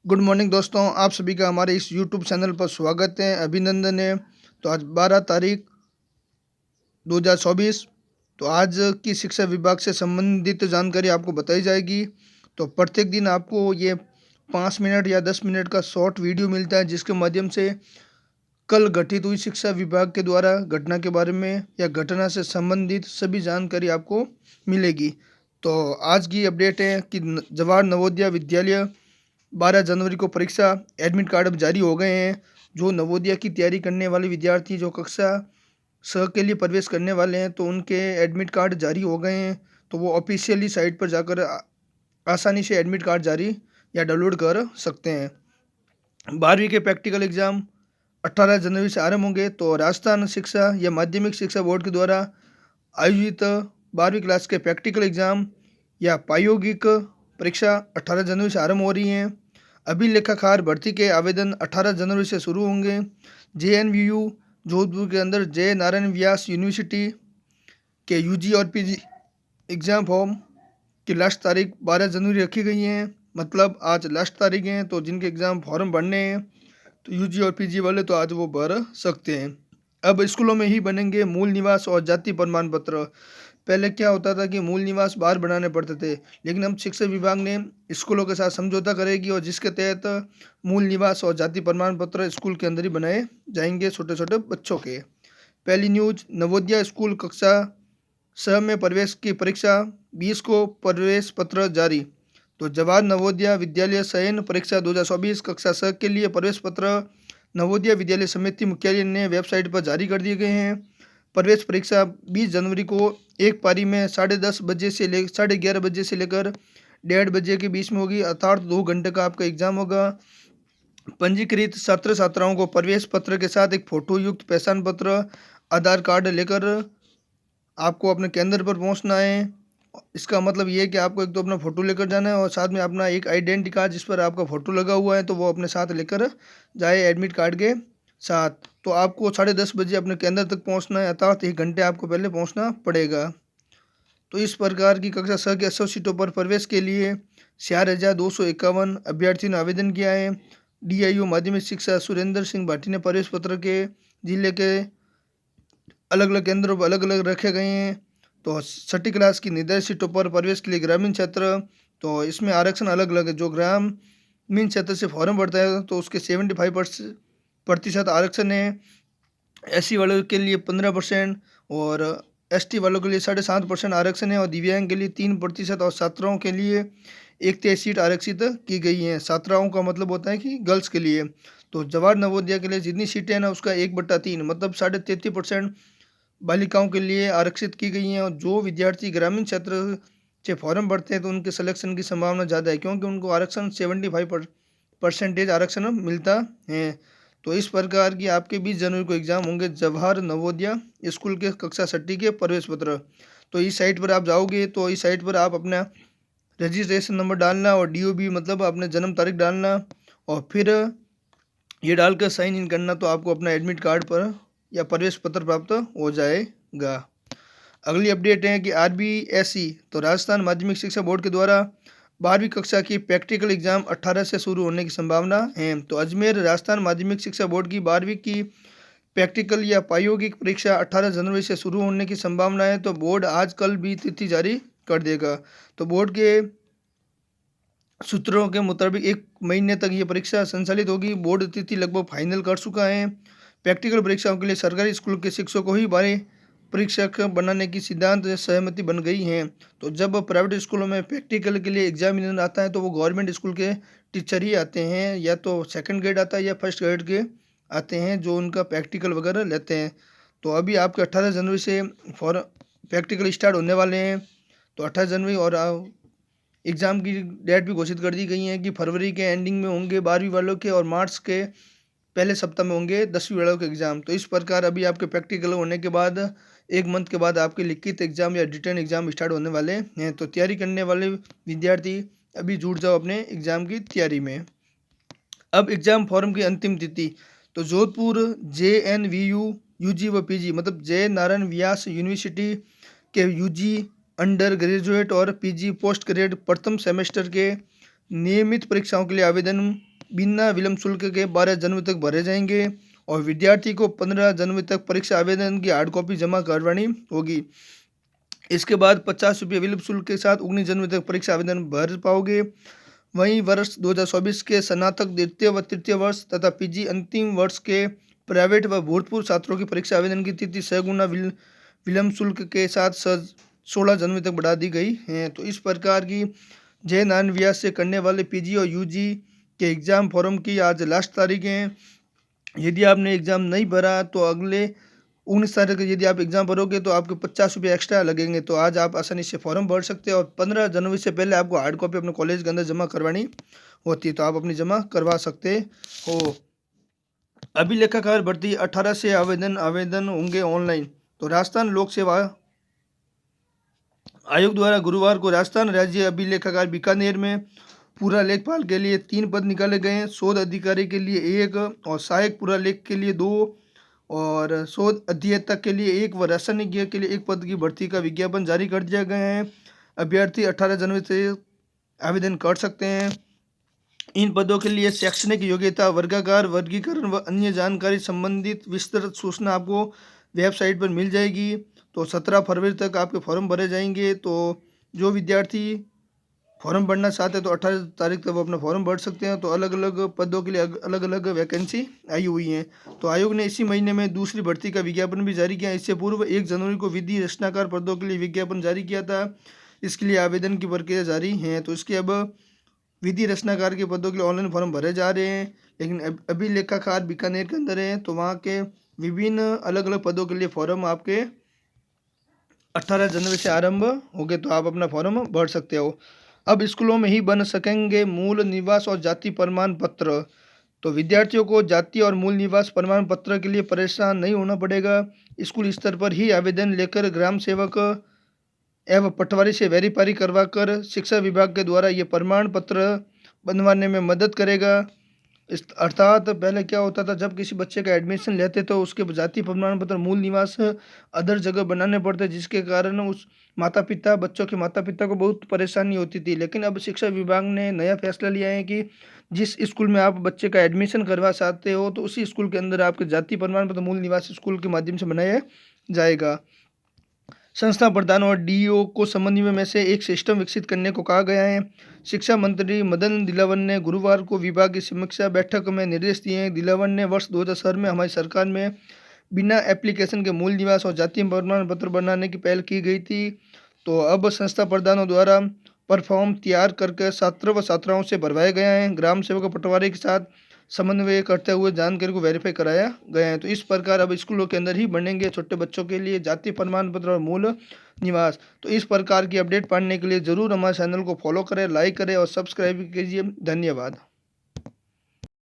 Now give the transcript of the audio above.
Good morning दोस्तों, आप सभी का हमारे इस यूट्यूब चैनल पर स्वागत है, अभिनंदन है। तो आज 12 तारीख 2024। तो आज की शिक्षा विभाग से संबंधित जानकारी आपको बताई जाएगी। तो प्रत्येक दिन आपको ये 5 मिनट या 10 मिनट का शॉर्ट वीडियो मिलता है, जिसके माध्यम से कल गठित हुई शिक्षा विभाग के द्वारा घटना के बारे में या घटना से संबंधित सभी जानकारी आपको मिलेगी। तो आज की अपडेट है कि जवाहर नवोदय विद्यालय 12 जनवरी को परीक्षा एडमिट कार्ड अब जारी हो गए हैं। जो नवोदय की तैयारी करने वाले विद्यार्थी जो कक्षा 6 के लिए प्रवेश करने वाले हैं, तो उनके एडमिट कार्ड जारी हो गए हैं। तो वो ऑफिशियली साइट पर जाकर आसानी से एडमिट कार्ड जारी या डाउनलोड कर सकते हैं। 12वीं के प्रैक्टिकल एग्ज़ाम 18 जनवरी से आरंभ होंगे। तो राजस्थान शिक्षा या माध्यमिक शिक्षा बोर्ड के द्वारा आयोजित 12वीं क्लास के प्रैक्टिकल एग्ज़ाम या प्रायोगिक परीक्षा 18 जनवरी से आरंभ हो रही हैं। अभिलेखाकार भर्ती के आवेदन 18 जनवरी से शुरू होंगे। JNVU जोधपुर के अंदर जय नारायण व्यास यूनिवर्सिटी के यूजी और पीजी एग्ज़ाम फॉर्म की लास्ट तारीख 12 जनवरी रखी गई है। मतलब आज लास्ट तारीख है। तो जिनके एग्ज़ाम फॉर्म भरने हैं, तो यूजी और पीजी वाले तो आज वो भर सकते हैं। अब स्कूलों में ही बनेंगे मूल निवास और जाति प्रमाण पत्र। पहले क्या होता था कि मूल निवास बाहर बनाने पड़ते थे, लेकिन अब शिक्षा विभाग ने स्कूलों के साथ समझौता करेगी और जिसके तहत मूल निवास और जाति प्रमाण पत्र स्कूल के अंदर ही बनाए जाएंगे छोटे छोटे बच्चों के। पहली न्यूज, नवोदय स्कूल कक्षा 6 में प्रवेश की परीक्षा 20 को प्रवेश पत्र जारी। तो जवाहर नवोदय विद्यालय चयन परीक्षा 2024 कक्षा 6 के लिए प्रवेश पत्र नवोदय विद्यालय समिति मुख्यालय ने वेबसाइट पर जारी कर दिए गए हैं। प्रवेश परीक्षा 20 जनवरी को एक पारी में 11:30 बजे से लेकर 1:30 बजे के बीच में होगी, अर्थात 2 घंटे का आपका एग्जाम होगा। पंजीकृत छात्र छात्राओं को प्रवेश पत्र के साथ एक फोटो युक्त पहचान पत्र, आधार कार्ड लेकर आपको अपने केंद्र पर पहुंचना है। इसका मतलब ये है कि आपको एक तो अपना फ़ोटो लेकर जाना है और साथ में अपना एक आइडेंटिटी कार्ड जिस पर आपका फ़ोटो लगा हुआ है, तो वो अपने साथ लेकर जाए एडमिट कार्ड के साथ। तो आपको 10:30 बजे अपने केंद्र तक पहुंचना है, अर्थात 1 घंटे आपको पहले पहुंचना पड़ेगा। तो इस प्रकार की कक्षा 6 के 80 सीटों पर प्रवेश के लिए 4,251 अभ्यर्थियों ने आवेदन किया है। DIU माध्यमिक शिक्षा सुरेंद्र सिंह भाटी ने प्रवेश पत्र के जिले के अलग अलग केंद्रों पर अलग अलग रखे गए हैं। तो 6ठी क्लास की निर्धारित सीटों पर प्रवेश के लिए ग्रामीण क्षेत्र, तो इसमें आरक्षण अलग अलग है। जो ग्रामीण क्षेत्र से फॉर्म भरता है तो उसके 75% आरक्षण है। SC वालों के लिए 15% और ST वालों के लिए 7.5% आरक्षण है और दिव्यांग के लिए 3% और छात्राओं के लिए 1/3 सीट आरक्षित की गई हैं। छात्राओं का मतलब होता है कि गर्ल्स के लिए। तो जवाहर नवोदय के लिए जितनी सीटें हैं ना, उसका 1/3 मतलब 33.5% बालिकाओं के लिए आरक्षित की गई हैं। और जो विद्यार्थी ग्रामीण क्षेत्र से फॉर्म भरते हैं तो उनके सिलेक्शन की संभावना ज़्यादा है, क्योंकि उनको आरक्षण 75% आरक्षण मिलता है। तो इस प्रकार की आपके 20 जनवरी को एग्ज़ाम होंगे जवाहर नवोदय स्कूल के कक्षा 6 के प्रवेश पत्र। तो इस साइट पर आप जाओगे तो इस साइट पर आप अपना रजिस्ट्रेशन नंबर डालना और DOB मतलब अपने जन्म तारीख डालना और फिर ये डालकर साइन इन करना, तो आपको अपना एडमिट कार्ड पर या प्रवेश पत्र प्राप्त हो जाएगा। अगली अपडेट है कि RBSE तो राजस्थान माध्यमिक शिक्षा बोर्ड के द्वारा 12वीं कक्षा की प्रैक्टिकल एग्जाम 18 से शुरू होने की संभावना है। तो अजमेर राजस्थान माध्यमिक शिक्षा बोर्ड की 12वीं की प्रैक्टिकल या प्रायोगिक परीक्षा 18 जनवरी से शुरू होने की संभावना है। तो बोर्ड आज कल भी तिथि जारी कर देगा। तो बोर्ड के सूत्रों के मुताबिक 1 महीने तक ये परीक्षा संचालित होगी। बोर्ड तिथि लगभग फाइनल कर चुका है। प्रैक्टिकल परीक्षाओं के लिए सरकारी स्कूल के शिक्षकों को ही बारे परीक्षक बनाने की सिद्धांत सहमति बन गई है। तो जब प्राइवेट स्कूलों में प्रैक्टिकल के लिए एग्जामिनर आता है तो वो गवर्नमेंट स्कूल के टीचर ही आते हैं, या तो सेकंड ग्रेड आता है या फर्स्ट ग्रेड के आते हैं जो उनका प्रैक्टिकल वगैरह लेते हैं। तो अभी आपके 18 जनवरी से फॉर प्रैक्टिकल स्टार्ट होने वाले हैं। तो 18 जनवरी और एग्ज़ाम की डेट भी घोषित कर दी गई है कि फरवरी के एंडिंग में होंगे 12वीं वालों के और मार्च के पहले सप्ताह में होंगे 10वीं वालों के एग्ज़ाम। तो इस प्रकार अभी आपके प्रैक्टिकल होने के बाद 1 मंथ के बाद आपके लिखित एग्ज़ाम या रिटन एग्ज़ाम स्टार्ट होने वाले हैं। तो तैयारी करने वाले विद्यार्थी अभी जुट जाओ अपने एग्ज़ाम की तैयारी में। अब एग्ज़ाम फॉर्म की अंतिम तिथि, तो जोधपुर JNVU UG व PG मतलब जय नारायण व्यास यूनिवर्सिटी के UG अंडर ग्रेजुएट और PG पोस्ट ग्रेड प्रथम सेमेस्टर के नियमित परीक्षाओं के लिए आवेदन बिना विलंब शुल्क के 12 जनवरी तक भरे जाएंगे और विद्यार्थी को 15 जनवरी तक परीक्षा आवेदन की हार्ड कॉपी जमा करवानी होगी। इसके बाद 50 रुपये विलंब शुल्क के साथ 19 जनवरी तक परीक्षा आवेदन भर पाओगे। वहीं वर्ष 2024 के स्नातक द्वितीय व तृतीय वर्ष तथा पीजी अंतिम वर्ष के प्राइवेट व भूतपूर्व छात्रों की परीक्षा आवेदन की तिथि 6 गुना विलंब शुल्क के साथ 16 जनवरी तक बढ़ा दी गई है। तो इस प्रकार की जय नारायण व्यास से करने वाले पीजी और यूजी के एग्ज़ाम फॉर्म की आज लास्ट तारीख है। यदि आपने एग्ज़ाम नहीं भरा तो अगले 19 तारीख को यदि आप एग्ज़ाम भरोगे तो आपके 50 रुपये एक्स्ट्रा लगेंगे। तो आज आप आसानी से फॉर्म भर सकते हो और 15 जनवरी से पहले आपको हार्ड कॉपी अपने कॉलेज के अंदर जमा करवानी होती है, तो आप अपनी जमा करवा सकते हो। अभिलेखाकार भर्ती 18 से आवेदन होंगे ऑनलाइन। तो राजस्थान लोक सेवा आयोग द्वारा गुरुवार को राजस्थान राज्य अभिलेखाकार बीकानेर में पूरा लेखपाल के लिए 3 पद निकाले गए हैं। शोध अधिकारी के लिए 1 और सहायक पूरा लेख के लिए 2 और शोध अध्येता के लिए 1 व रासायनिक के लिए 1 पद की भर्ती का विज्ञापन जारी कर दिया गया है। अभ्यर्थी 18 जनवरी से आवेदन कर सकते हैं। इन पदों के लिए शैक्षणिक योग्यता, वर्गाकार, वर्गीकरण व अन्य जानकारी संबंधित विस्तृत सूचना आपको वेबसाइट पर मिल जाएगी। तो 17 फरवरी तक आपके फॉर्म भरे जाएंगे। तो जो विद्यार्थी फॉर्म भरना चाहते हैं तो 18 तारीख तक वो अपना फॉर्म भर सकते हैं। तो अलग अलग पदों के लिए अलग अलग वैकेंसी आई हुई हैं। तो आयोग ने इसी महीने में दूसरी भर्ती का विज्ञापन भी जारी किया। इससे पूर्व 1 जनवरी को विधि रचनाकार पदों के लिए विज्ञापन जारी किया था। इसके लिए आवेदन की प्रक्रिया जारी है। तो इसके अब विधि रचनाकार के पदों के लिए ऑनलाइन फॉर्म भरे जा रहे हैं, लेकिन अभिलेखाकार बीकानेर के अंदर है तो वहाँ के विभिन्न अलग अलग पदों के लिए फॉर्म आपके 18 जनवरी से आरंभ हो गए। तो आप अपना फॉर्म भर सकते हो। अब स्कूलों में ही बन सकेंगे मूल निवास और जाति प्रमाण पत्र। तो विद्यार्थियों को जाति और मूल निवास प्रमाण पत्र के लिए परेशान नहीं होना पड़ेगा। स्कूल स्तर पर ही आवेदन लेकर ग्राम सेवक एवं पटवारी से वेरीफाई करवाकर शिक्षा विभाग के द्वारा ये प्रमाण पत्र बनवाने में मदद करेगा। अर्थात पहले क्या होता था, जब किसी बच्चे का एडमिशन लेते तो उसके जाति प्रमाण पत्र, मूल निवास अदर जगह बनाने पड़ते, जिसके कारण उस बच्चों के माता पिता को बहुत परेशानी होती थी। लेकिन अब शिक्षा विभाग ने नया फैसला लिया है कि जिस स्कूल में आप बच्चे का एडमिशन करवा चाहते हो तो उसी स्कूल के अंदर आपके जाति प्रमाण पत्र मूल निवास स्कूल के माध्यम से बनाया जाएगा। संस्था प्रधान और डीईओ को समन्वय में से एक सिस्टम विकसित करने को कहा गया है। शिक्षा मंत्री मदन दिलावर ने गुरुवार को विभाग की समीक्षा बैठक में निर्देश दिए हैं। दिलावर ने वर्ष 2007 में हमारी सरकार में बिना एप्लीकेशन के मूल निवास और जाति प्रमाण पत्र बनाने की पहल की गई थी। तो अब संस्था प्रधानों द्वारा परफॉर्म तैयार करके छात्र व छात्राओं से भरवाए गए हैं। ग्राम सेवक पटवारी के साथ समन्वय करते हुए जानकारी को वेरीफाई कराया गया है। तो इस प्रकार अब स्कूलों के अंदर ही बनेंगे छोटे बच्चों के लिए जाति प्रमाण पत्र और मूल निवास। तो इस प्रकार की अपडेट पाने के लिए ज़रूर हमारे चैनल को फॉलो करें, लाइक करें और सब्सक्राइब कीजिए। धन्यवाद।